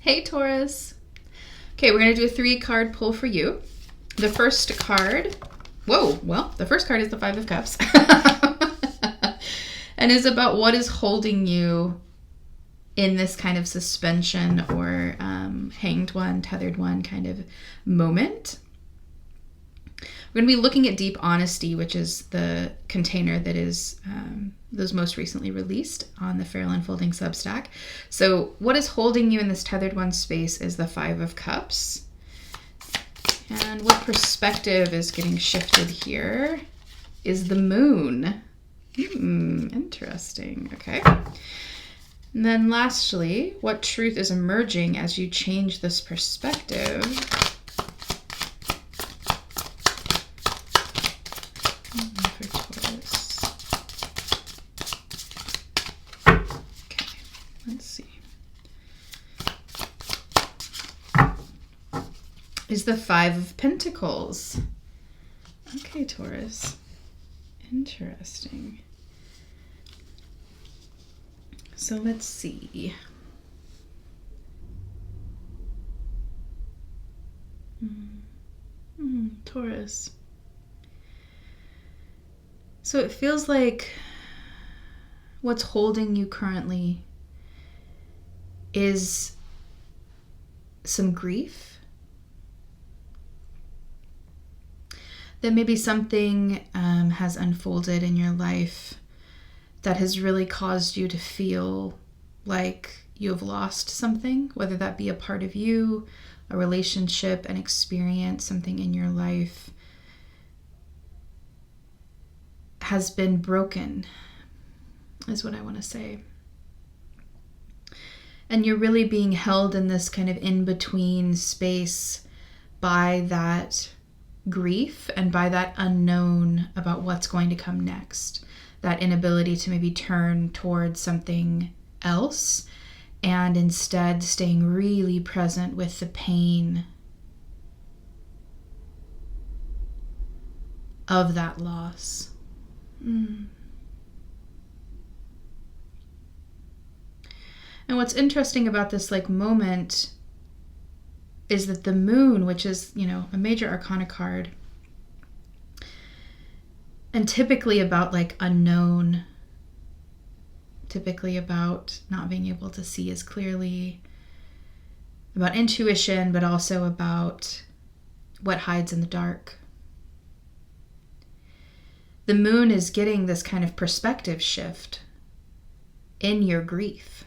Hey Taurus. Okay, we're going to do a 3-card pull for you. The first card, the first card is the 5 of Cups. And is about what is holding you in this kind of suspension or hanged one, tethered one kind of moment. We're going to be looking at Deep Honesty, which is the container that is those most recently released on the Feral Unfolding Substack. So what is holding you in this tethered one space is the 5 of Cups. And what perspective is getting shifted here is the moon. Interesting. Okay. And then lastly, what truth is emerging as you change this perspective? Is the 5 of Pentacles. Okay, Taurus. Interesting. So let's see. Taurus. So it feels like what's holding you currently is some grief. That maybe something has unfolded in your life that has really caused you to feel like you have lost something, whether that be a part of you, a relationship, an experience, something in your life has been broken, is what I want to say. And you're really being held in this kind of in-between space by that grief and by that unknown about what's going to come next, that inability to maybe turn towards something else and instead staying really present with the pain of that loss. And what's interesting about this moment is that the moon, which is, a major arcana card, and typically about unknown, typically about not being able to see as clearly, about intuition, but also about what hides in the dark. The moon is getting this kind of perspective shift in your grief.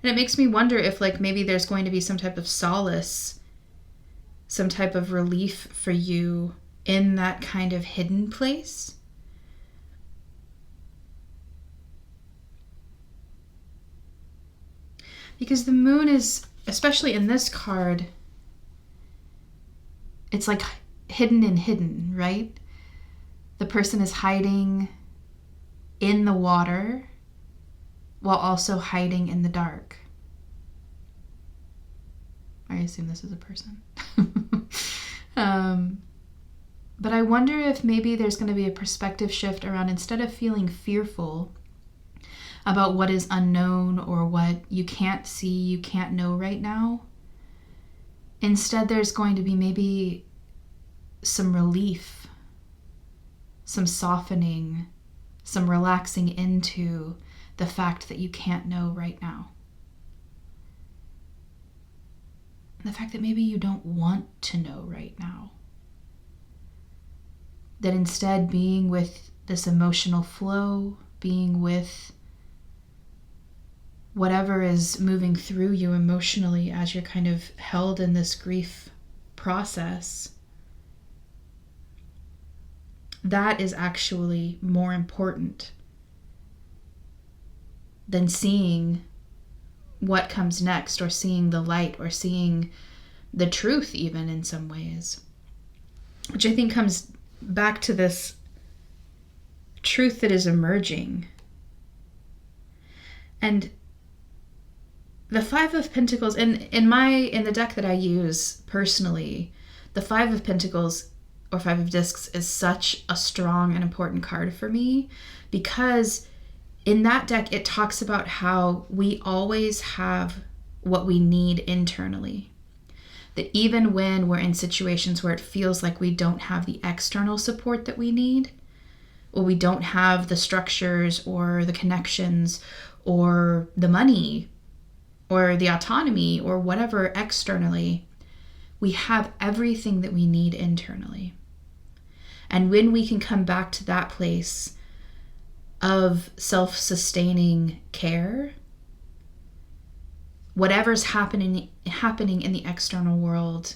And it makes me wonder if maybe there's going to be some type of solace, some type of relief for you in that kind of hidden place. Because the moon is, especially in this card, it's hidden and hidden, right? The person is hiding in the water while also hiding in the dark. I assume this is a person. But I wonder if maybe there's going to be a perspective shift around, instead of feeling fearful about what is unknown or what you can't see, you can't know right now, instead there's going to be maybe some relief, some softening, some relaxing into the fact that you can't know right now. And the fact that maybe you don't want to know right now. That instead, being with this emotional flow, being with whatever is moving through you emotionally as you're kind of held in this grief process, that is actually more important than seeing what comes next, or seeing the light, or seeing the truth even in some ways. Which I think comes back to this truth that is emerging. And the 5 of Pentacles, in the deck that I use personally, the 5 of Pentacles or 5 of Discs is such a strong and important card for me, because in that deck, it talks about how we always have what we need internally. That even when we're in situations where it feels like we don't have the external support that we need, or we don't have the structures or the connections or the money or the autonomy or whatever externally, we have everything that we need internally. And when we can come back to that place of self-sustaining care, whatever's happening in the external world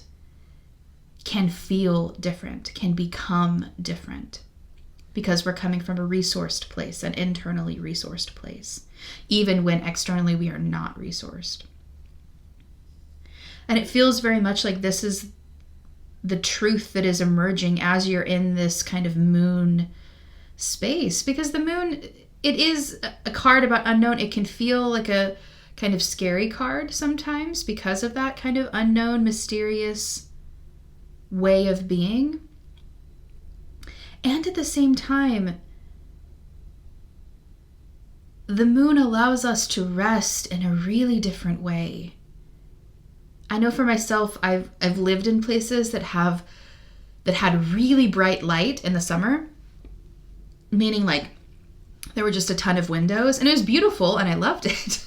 can feel different, can become different, because we're coming from a resourced place, an internally resourced place, even when externally we are not resourced. And it feels very much like this is the truth that is emerging as you're in this kind of moon space, because the moon, it is a card about unknown. It can feel like a kind of scary card sometimes because of that kind of unknown, mysterious way of being. And at the same time, the moon allows us to rest in a really different way. I know for myself, I've lived in places that had really bright light in the summer, meaning like there were just a ton of windows, and it was beautiful and I loved it.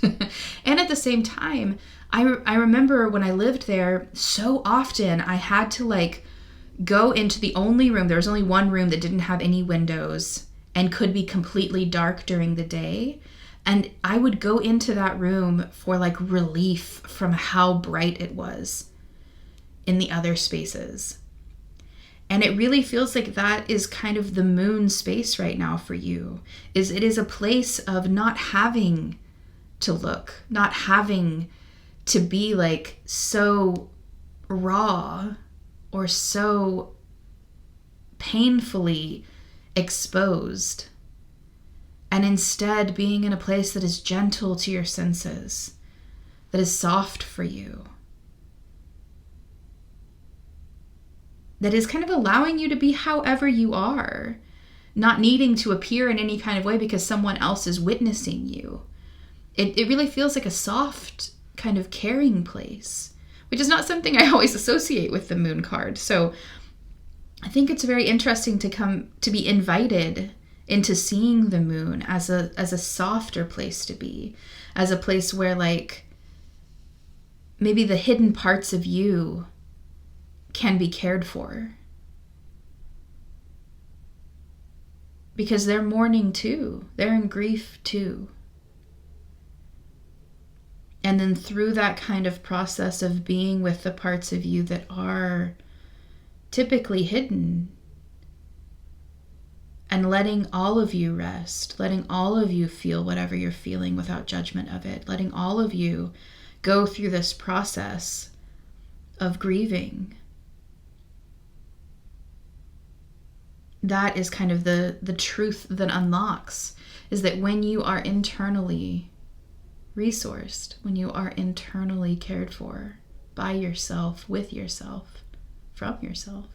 And at the same time, I remember when I lived there, so often I had to like go into the only room. There was only one room that didn't have any windows and could be completely dark during the day. And I would go into that room for like relief from how bright it was in the other spaces. And it really feels like that is kind of the moon space right now for you. It is a place of not having to look, not having to be like so raw or so painfully exposed. And instead being in a place that is gentle to your senses, that is soft for you, that is kind of allowing you to be however you are, not needing to appear in any kind of way because someone else is witnessing you. It really feels like a soft kind of caring place, which is not something I always associate with the moon card. So I think it's very interesting to be invited into seeing the moon as a softer place to be, as a place where like maybe the hidden parts of you can be cared for, because they're mourning too, they're in grief too. And then through that kind of process of being with the parts of you that are typically hidden, and letting all of you rest, letting all of you feel whatever you're feeling without judgment of it, letting all of you go through this process of grieving. That is kind of the truth that unlocks, is that when you are internally resourced, when you are internally cared for by yourself, with yourself, from yourself,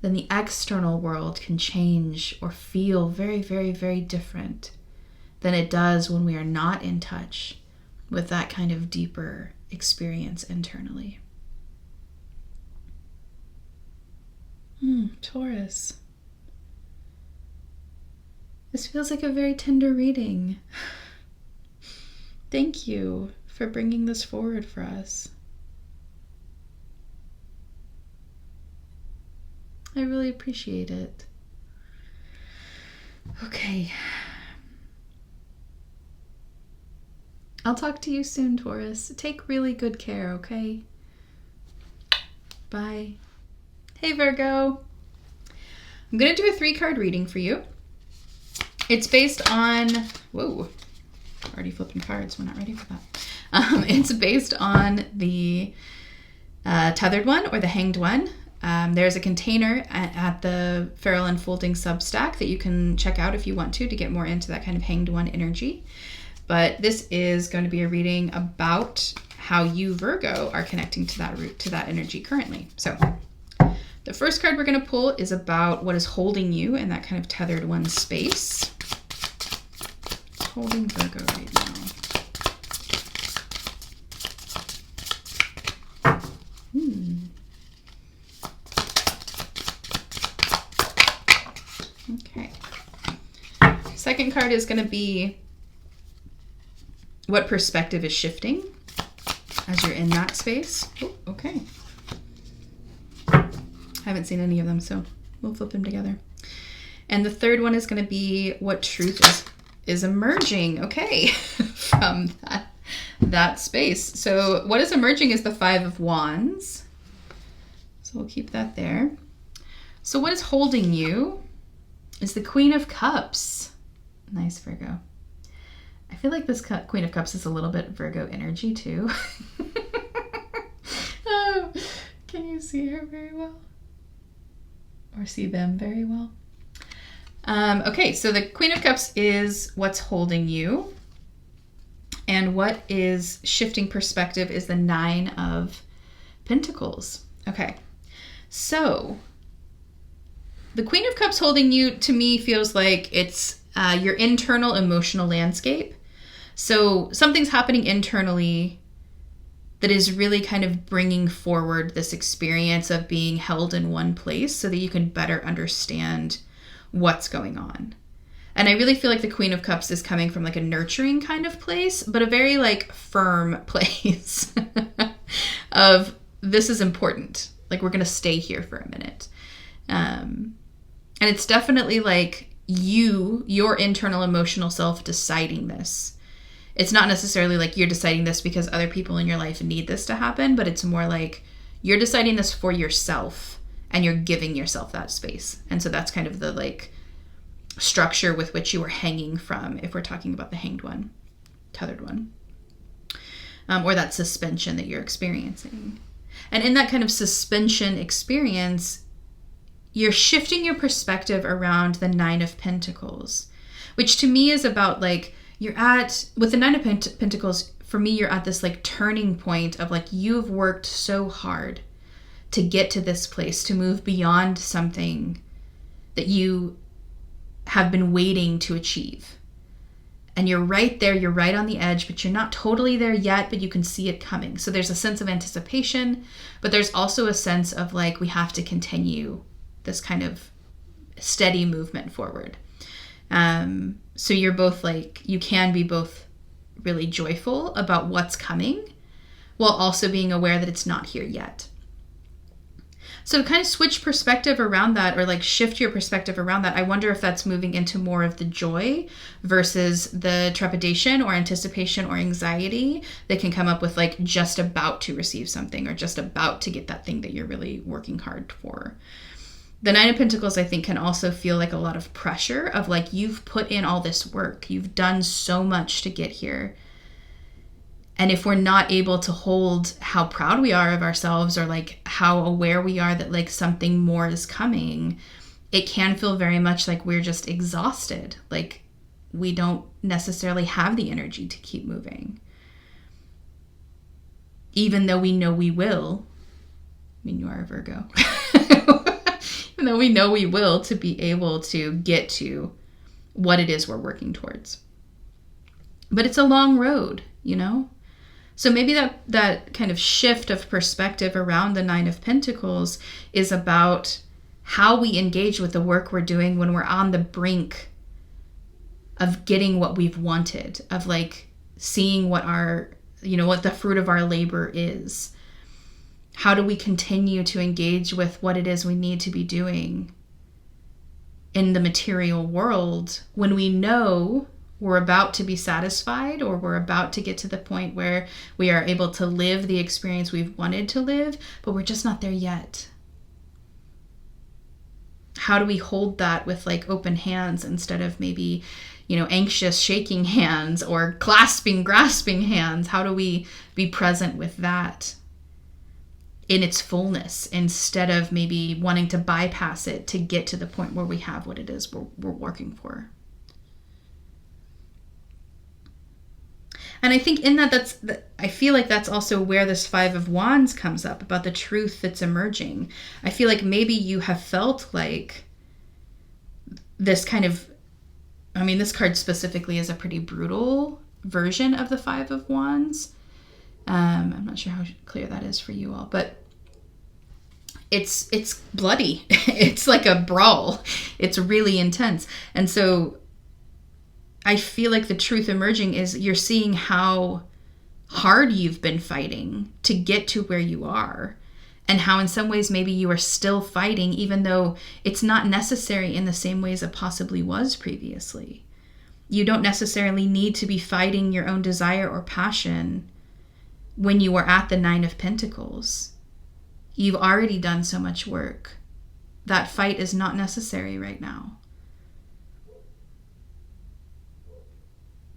then the external world can change or feel very, very, very different than it does when we are not in touch with that kind of deeper experience internally. Taurus. This feels like a very tender reading. Thank you for bringing this forward for us. I really appreciate it. Okay. I'll talk to you soon, Taurus. Take really good care, okay? Bye. Hey, Virgo. I'm going to do a 3-card reading for you. It's based on... Whoa. Already flipping cards. We're not ready for that. It's based on the Tethered One or the Hanged One. There's a container at the Feral Unfolding Substack that you can check out if you want to get more into that kind of Hanged One energy. But this is going to be a reading about how you, Virgo, are connecting to that root, to that energy currently. So the first card we're going to pull is about what is holding you in that kind of Tethered One space. holding Virgo right now? Okay. Second card is going to be what perspective is shifting as you're in that space. Oh, okay. I haven't seen any of them, so we'll flip them together. And the third one is going to be what truth is emerging, okay, from that space. So what is emerging is the Five of Wands. So we'll keep that there. So what is holding you is the Queen of Cups. Nice, Virgo. I feel like this Queen of Cups is a little bit Virgo energy too. Oh, can you see her very well? Or see them very well? Okay, so the Queen of Cups is what's holding you. And what is shifting perspective is the Nine of Pentacles. Okay, so the Queen of Cups holding you, to me, feels like it's your internal emotional landscape. So something's happening internally that is really kind of bringing forward this experience of being held in one place so that you can better understand what's going on. And I really feel like the Queen of Cups is coming from like a nurturing kind of place, but a very like firm place of this is important. Like we're going to stay here for a minute. And it's definitely like your internal emotional self deciding this. It's not necessarily like you're deciding this because other people in your life need this to happen, but it's more like you're deciding this for yourself and you're giving yourself that space. And so that's kind of the like structure with which you are hanging from if we're talking about the Hanged One, Tethered One, or that suspension that you're experiencing. And in that kind of suspension experience, you're shifting your perspective around the Nine of Pentacles, which to me is about like, you're at, with the Nine of Pentacles, for me, you're at this like turning point of like, you've worked so hard to get to this place, to move beyond something that you have been waiting to achieve. And you're right there, you're right on the edge, but you're not totally there yet, but you can see it coming. So there's a sense of anticipation, but there's also a sense of like, we have to continue this kind of steady movement forward. So you're both like, you can be both really joyful about what's coming while also being aware that it's not here yet. So to kind of switch perspective around that, or like shift your perspective around that, I wonder if that's moving into more of the joy versus the trepidation or anticipation or anxiety that can come up with like just about to receive something or just about to get that thing that you're really working hard for. The Nine of Pentacles, I think, can also feel like a lot of pressure of like, you've put in all this work. You've done so much to get here. And if we're not able to hold how proud we are of ourselves or like how aware we are that like something more is coming, it can feel very much like we're just exhausted. Like we don't necessarily have the energy to keep moving. Even though we know we will. I mean, you are a Virgo. Even though we know we will, to be able to get to what it is we're working towards. But it's a long road, you know? So maybe that kind of shift of perspective around the Nine of Pentacles is about how we engage with the work we're doing when we're on the brink of getting what we've wanted, of like seeing what our, you know, what the fruit of our labor is. How do we continue to engage with what it is we need to be doing in the material world when we know we're about to be satisfied or we're about to get to the point where we are able to live the experience we've wanted to live, but we're just not there yet? How do we hold that with like open hands instead of maybe, you know, anxious shaking hands or grasping hands? How do we be present with that in its fullness instead of maybe wanting to bypass it to get to the point where we have what it is we're working for? And I think in I feel like that's also where this Five of Wands comes up, about the truth that's emerging. I feel like maybe you have felt like this kind of I mean, this card specifically is a pretty brutal version of the Five of Wands. I'm not sure how clear that is for you all, but it's bloody. It's like a brawl. It's really intense. And so I feel like the truth emerging is you're seeing how hard you've been fighting to get to where you are, and how in some ways maybe you are still fighting, even though it's not necessary in the same ways it possibly was previously. You don't necessarily need to be fighting your own desire or passion when you are at the Nine of Pentacles. You've already done so much work. That fight is not necessary right now.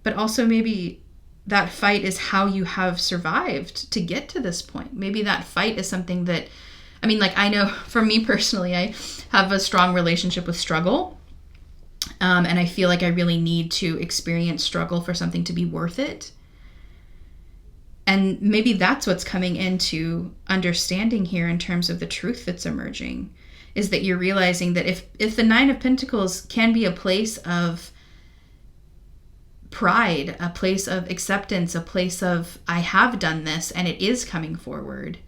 But also maybe that fight is how you have survived to get to this point. Maybe that fight is something that, I mean, like, I know for me personally, I have a strong relationship with struggle. And I feel like I really need to experience struggle for something to be worth it. And maybe that's what's coming into understanding here in terms of the truth that's emerging, is that you're realizing that if the Nine of Pentacles can be a place of pride, a place of acceptance, a place of I have done this and it is coming forward,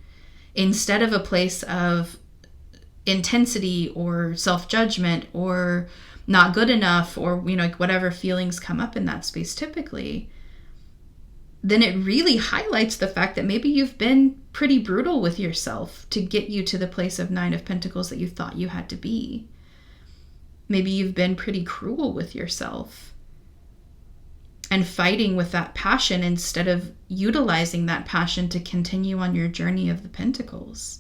instead of a place of intensity or self-judgment or not good enough, or, you know, like whatever feelings come up in that space typically, then it really highlights the fact that maybe you've been pretty brutal with yourself to get you to the place of Nine of Pentacles that you thought you had to be. Maybe you've been pretty cruel with yourself and fighting with that passion instead of utilizing that passion to continue on your journey of the Pentacles.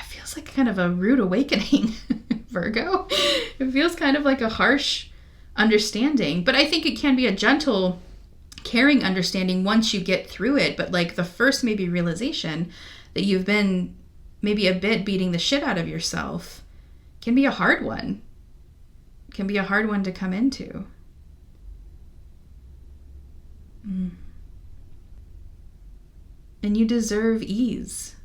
Feels like kind of a rude awakening, Virgo. It feels kind of like a harsh understanding, but I think it can be a gentle, caring understanding once you get through it. But like the first maybe realization that you've been maybe a bit beating the shit out of yourself can be a hard one. Can be a hard one to come into. And you deserve ease.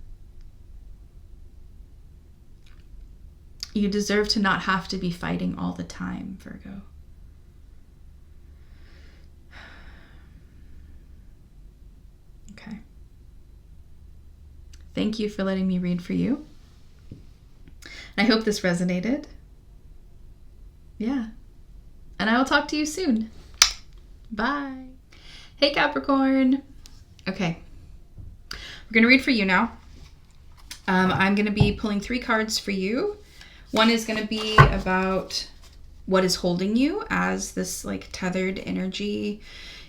You deserve to not have to be fighting all the time, Virgo. Okay. Thank you for letting me read for you. I hope this resonated. Yeah. And I will talk to you soon. Bye. Hey, Capricorn. Okay. We're going to read for you now. I'm going to be pulling 3 cards for you. One is going to be about what is holding you as this like tethered energy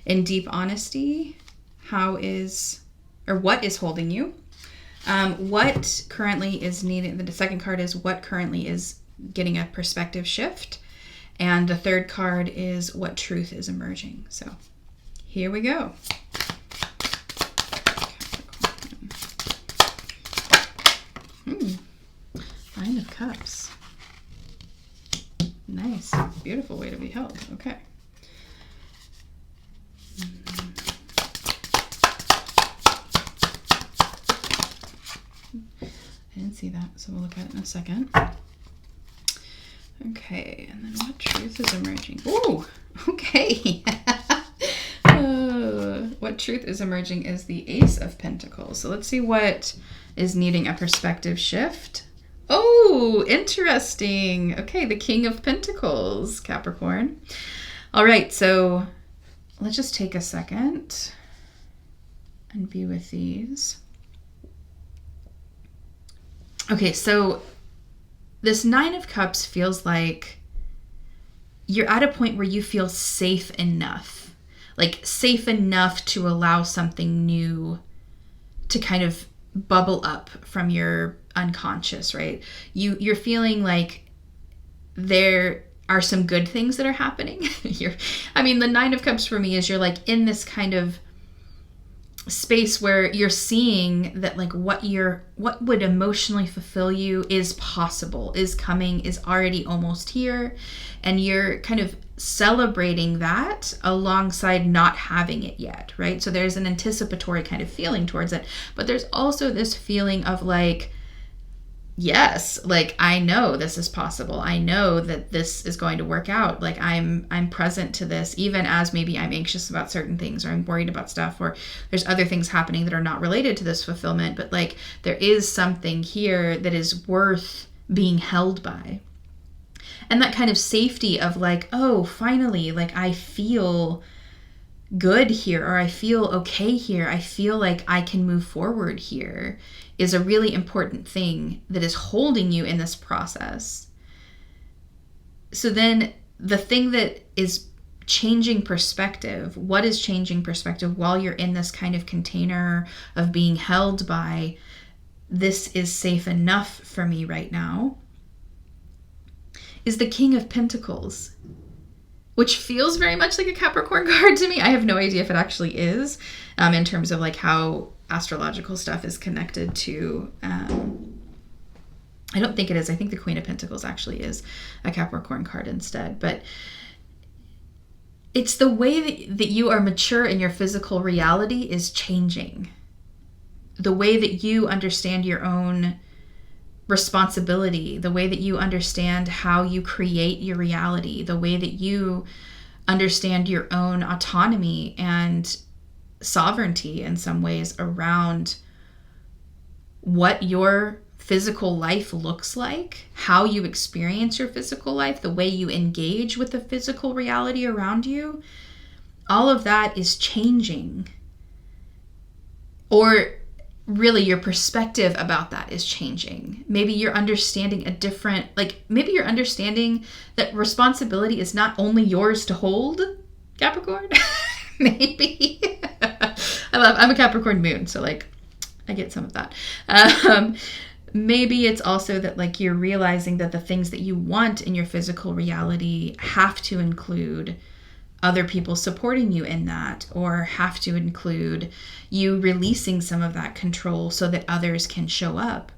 in deep honesty. What is holding you? What currently is needed. The second card is what currently is getting a perspective shift. And the third card is what truth is emerging. So here we go. Nine of Cups. Nice. Beautiful way to be held. Okay. I didn't see that, so we'll look at it in a second. Okay, and then what truth is emerging? Ooh, okay. What truth is emerging is the Ace of Pentacles. So let's see what is needing a perspective shift. Oh, interesting. Okay, the King of Pentacles, Capricorn. All right, so let's just take a second and be with these. Okay, so this Nine of Cups feels like you're at a point where you feel safe enough, like safe enough to allow something new to kind of bubble up from your unconscious, right? You're feeling like there are some good things that are happening. The Nine of Cups for me is you're like in this kind of space where you're seeing that like what would emotionally fulfill you is possible, is coming, is already almost here, and you're kind of celebrating that alongside not having it yet, right? So there's an anticipatory kind of feeling towards it, but there's also this feeling of like, yes, like I know this is possible. I know that this is going to work out. Like I'm present to this, even as maybe I'm anxious about certain things, or I'm worried about stuff, or there's other things happening that are not related to this fulfillment, but like there is something here that is worth being held by. And that kind of safety of like, oh, finally, like I feel good here, or I feel okay here, I feel like I can move forward here, is a really important thing that is holding you in this process. So then the thing that is changing perspective, what is changing perspective while you're in this kind of container of being held by, this is safe enough for me right now, is the King of Pentacles, which feels very much like a Capricorn card to me. I have no idea if it actually is, in terms of like how astrological stuff is connected to, I don't think it is. I think the Queen of Pentacles actually is a Capricorn card instead. But it's the way that you are mature in your physical reality is changing. The way that you understand your own responsibility, the way that you understand how you create your reality, the way that you understand your own autonomy and sovereignty in some ways around what your physical life looks like, how you experience your physical life, the way you engage with the physical reality around you, all of that is changing. Or really your perspective about that is changing. Maybe you're understanding a different, like maybe you're understanding that responsibility is not only yours to hold, Capricorn. Maybe. I'm a Capricorn moon, so like I get some of that. Maybe it's also that like you're realizing that the things that you want in your physical reality have to include other people supporting you in that, or have to include you releasing some of that control so that others can show up.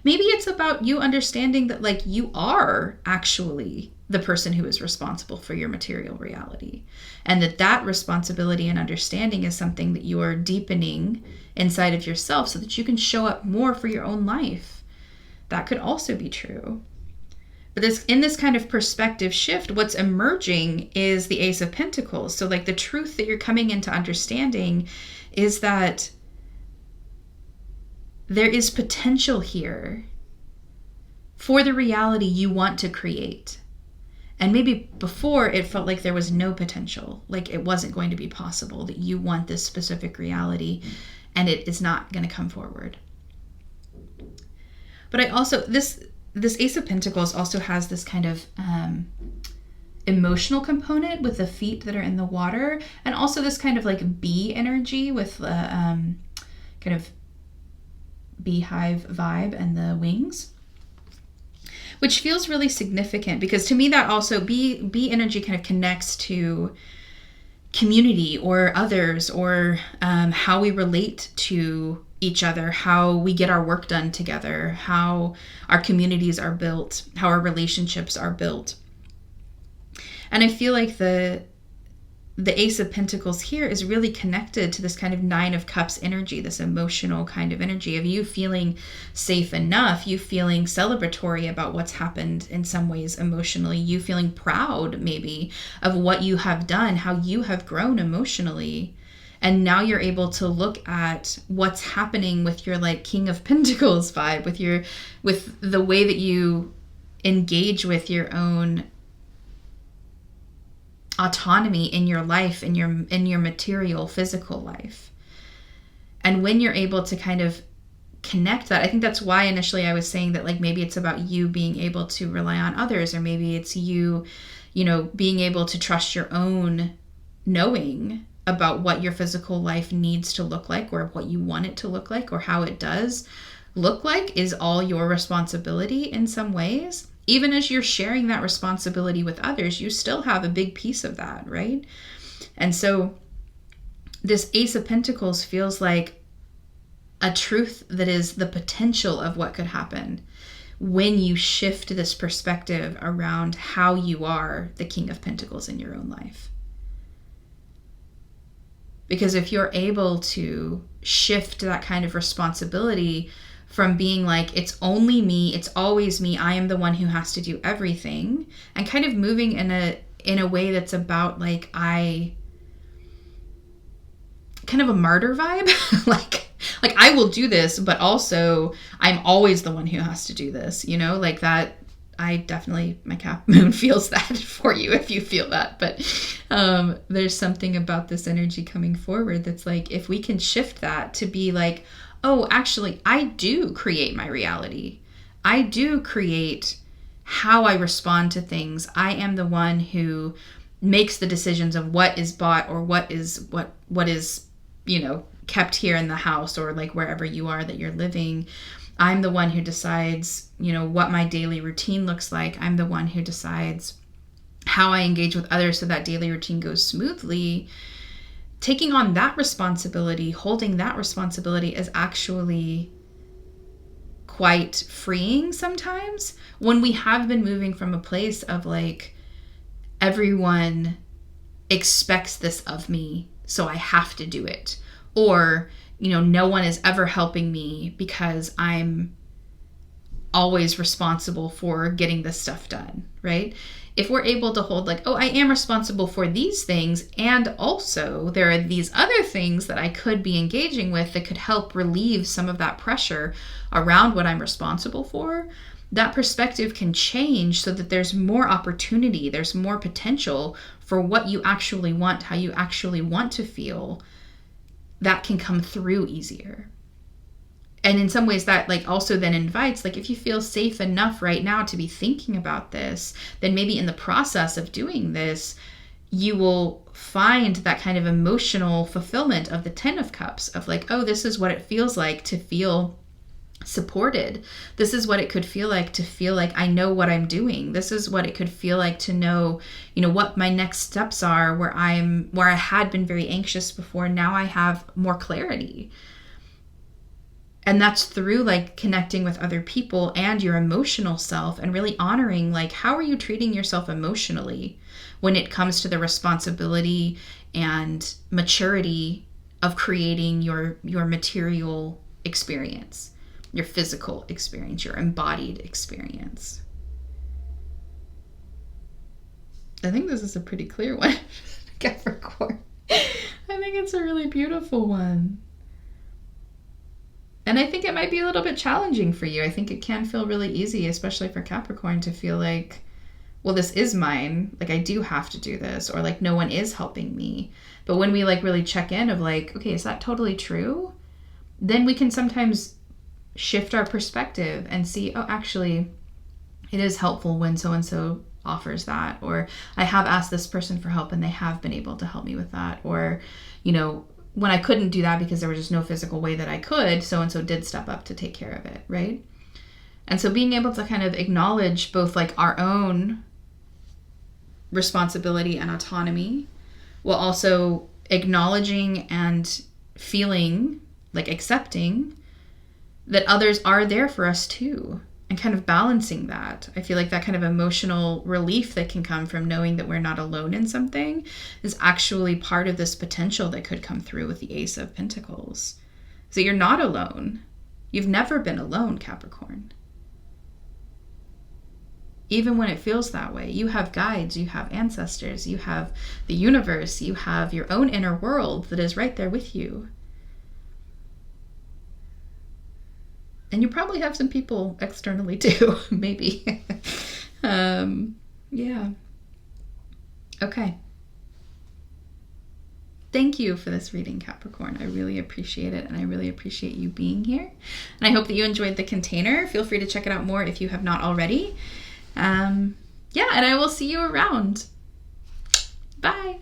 Maybe it's about you understanding that like you are actually the person who is responsible for your material reality, and that responsibility and understanding is something that you are deepening inside of yourself so that you can show up more for your own life. That could also be true. But in this kind of perspective shift, what's emerging is the Ace of Pentacles. So like the truth that you're coming into understanding is that there is potential here for the reality you want to create. And maybe before it felt like there was no potential, like it wasn't going to be possible, that you want this specific reality and it is not going to come forward. But I also, this Ace of Pentacles also has this kind of emotional component with the feet that are in the water, and also this kind of like bee energy with the kind of beehive vibe and the wings, which feels really significant because to me that also bee energy kind of connects to community or others, or how we relate to each other, how we get our work done together, how our communities are built, how our relationships are built. And I feel like the Ace of Pentacles here is really connected to this kind of Nine of Cups energy, this emotional kind of energy of you feeling safe enough, you feeling celebratory about what's happened in some ways emotionally, you feeling proud maybe of what you have done, how you have grown emotionally. And now you're able to look at what's happening with your like King of Pentacles vibe, with the way that you engage with your own autonomy in your life, in your material physical life. And when you're able to kind of connect that, I think that's why initially I was saying that like maybe it's about you being able to rely on others, or maybe it's you being able to trust your own knowing about what your physical life needs to look like, or what you want it to look like, or how it does look like is all your responsibility in some ways. Even as you're sharing that responsibility with others, you still have a big piece of that, right? And so this Ace of Pentacles feels like a truth that is the potential of what could happen when you shift this perspective around how you are the King of Pentacles in your own life. Because if you're able to shift that kind of responsibility from being like, it's only me, it's always me, I am the one who has to do everything, and kind of moving in a way that's about like, kind of a martyr vibe, like I will do this, but also I'm always the one who has to do this, you know, like that. I definitely, my Cap Moon feels that for you if you feel that. But there's something about this energy coming forward that's like, if we can shift that to be like, oh, actually, I do create my reality. I do create how I respond to things. I am the one who makes the decisions of what is bought or what is, you know, kept here in the house or like wherever you are that you're living. I'm the one who decides, you know, what my daily routine looks like. I'm the one who decides how I engage with others so that daily routine goes smoothly. Taking on that responsibility, holding that responsibility is actually quite freeing sometimes when we have been moving from a place of like, everyone expects this of me, so I have to do it. Or, you know, no one is ever helping me because I'm always responsible for getting this stuff done, right? If we're able to hold like, oh, I am responsible for these things, and also there are these other things that I could be engaging with that could help relieve some of that pressure around what I'm responsible for, that perspective can change so that there's more opportunity, there's more potential for what you actually want, how you actually want to feel. That can come through easier. And in some ways that like also then invites, like if you feel safe enough right now to be thinking about this, then maybe in the process of doing this, you will find that kind of emotional fulfillment of the 10 of Cups of like, oh, this is what it feels like to feel supported. This is what it could feel like to feel like I know what I'm doing. This is what it could feel like to know, you know, what my next steps are, where I had been very anxious before. Now I have more clarity. And that's through like connecting with other people and your emotional self and really honoring like, how are you treating yourself emotionally when it comes to the responsibility and maturity of creating your material experience, your physical experience, your embodied experience. I think this is a pretty clear one, Capricorn. I think it's a really beautiful one. And I think it might be a little bit challenging for you. I think it can feel really easy, especially for Capricorn, to feel like, well, this is mine. Like I do have to do this, or like no one is helping me. But when we like really check in of like, okay, is that totally true? Then we can sometimes shift our perspective and see, oh, actually, it is helpful when so-and-so offers that. Or I have asked this person for help and they have been able to help me with that. Or, you know, when I couldn't do that because there was just no physical way that I could, so-and-so did step up to take care of it, right? And so being able to kind of acknowledge both like our own responsibility and autonomy, while also acknowledging and feeling, like accepting that others are there for us too, and kind of balancing that. I feel like that kind of emotional relief that can come from knowing that we're not alone in something is actually part of this potential that could come through with the Ace of Pentacles. So you're not alone. You've never been alone, Capricorn. Even when it feels that way, you have guides, you have ancestors, you have the universe, you have your own inner world that is right there with you. And you probably have some people externally too, maybe. Yeah. Okay. Thank you for this reading, Capricorn. I really appreciate it, and I really appreciate you being here. And I hope that you enjoyed the container. Feel free to check it out more if you have not already. Yeah, and I will see you around. Bye.